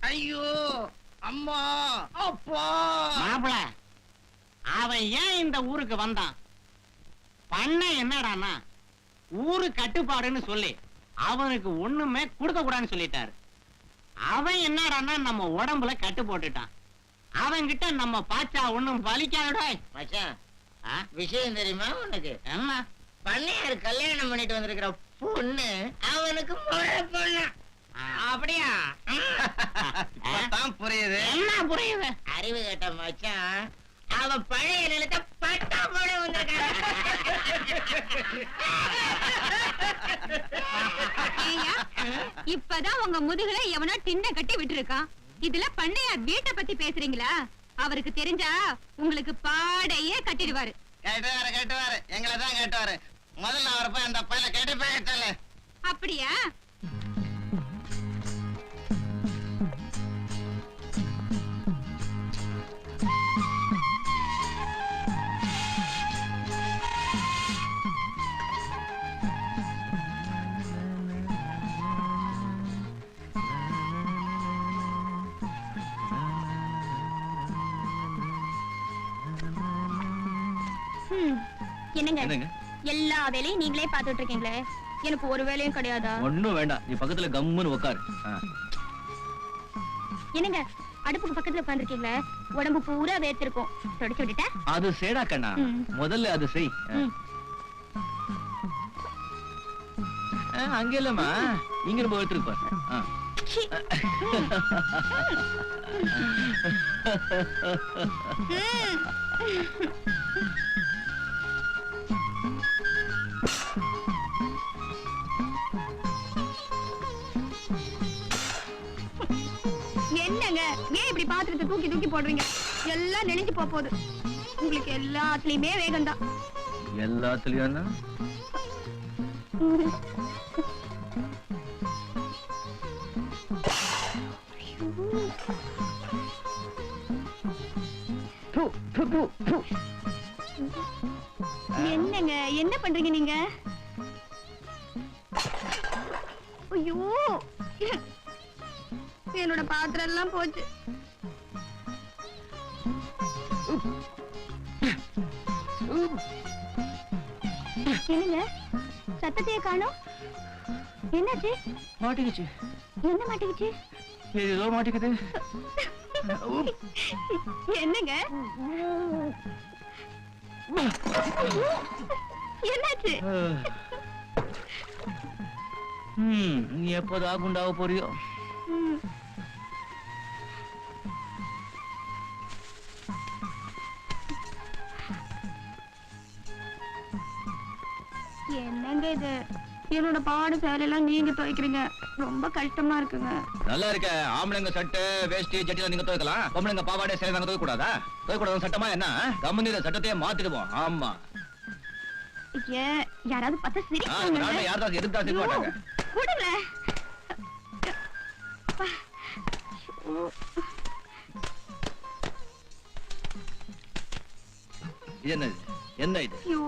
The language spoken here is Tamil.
ஐயோ அம்மா அப்பா. மாப்பிள அவன் ஏன் இந்த ஊருக்கு வந்தான்? பண்ண என்னடானா ஊரு கட்டுப்பாடுன்னு சொல்லி அவனுக்கு ஒண்ணுமே கொடுக்க கூடாதுன்னு சொல்லிட்டாரு. அவன் என்னடானா நம்ம உடம்புல கட்டு போட்டுட்டான். அவன் கிட்ட நம்ம பாச்சா ஒண்ணும் பலிக்காதடா. மச்சான் விஷயம் தெரியுமா உனக்கு? என்ன? பண்ணையார் கல்யாணம் பண்ணிட்டு வந்திருக்கிற பொண்ணு அவனுக்கு முறை பொண்ணு. அப்படியா? புரியுது. என்ன புரியுது? அறிவு கேட்ட மச்சான் அவன் பழைய நிலத்தை பட்டா போட வந்திருக்கான். இப்பதான் உங்க முதுகுல எவனோ டின்ன கட்டி விட்டு இருக்கான். இதுல பண்ணையார் வீட்டை பத்தி பேசுறீங்களா? அவருக்கு தெரிஞ்சா உங்களுக்கு பாடையே கட்டிடுவாரு. கேட்டுவாரு எங்களை தான் கேட்டுவாரு. முதல்ல அவர் போய் அந்த பையனை கேட்டு போயிட்டல. அப்படியா? என்னங்க எல்லா வேலையும் நீங்களே பாத்துட்டு இருக்கீங்களே, எனக்கு ஒரு வேலையும் கிடையாதா? ஒண்ணும் வேண்டாம், நீ பக்கத்துல கம்முன்னு உட்காரு. என்னங்க அடுப்புக்கு பக்கத்துல உட்கார்ந்திருக்கீங்களே, உடம்பு பூரா வேர்த்திருக்கும், தொடச்சு விட்டுட்டேன். அது சேடா கண்ணா, முதல்ல அது செய். அங்க இல்லம்மா, இங்க ரொம்ப எடுத்துருக்கு பாரு. என்னங்க ஏன் இப்படி பாத்திரத்தை தூக்கி தூக்கி போடுறீங்க? எல்லாம் நெளிஞ்சு போகுது. உங்களுக்கு எல்லாத்துலயுமே வேகம் தான். எல்லாத்துலயும் என்னங்க என்ன பண்றீங்க நீங்க? ஐயோ என்னோட பாத்திரம் எல்லாம் போச்சு. என்னங்க சத்தத்தையே காணோம்? என்னாச்சு? மாட்டிக்கிச்சு. என்ன மாட்டிக்கிச்சு? ஏதோ மாட்டிக்குது. என்னங்க என்னாச்சு? நீ எப்போதான் குண்டாவ போறியோ? என்னங்க இது? என்னோட பாடு சேலையெல்லாம் நீங்க துவைக்கிறீங்க, ரொம்ப கஷ்டமா இருக்குங்க. நல்லா இருக்க. ஆம்பளைங்க சட்டை வேஷ்டி ஜட்டிலாம் நீங்க துவைக்கலாம், பொம்பளைங்க பாவாடை சேலை நாங்க துவைக்க கூடாதா? துவைக்க கூடாது சட்டமா என்ன? கம்பெனியில சட்டத்தையே மாத்திடுவோம். ஆமா, யாராவது பார்த்தா சிரிப்பாங்க. யாராவது எதிர்த்தா சிரிக்க மாட்டாங்க. விடுங்க. இது என்னது? என்ன இது? ஐயோ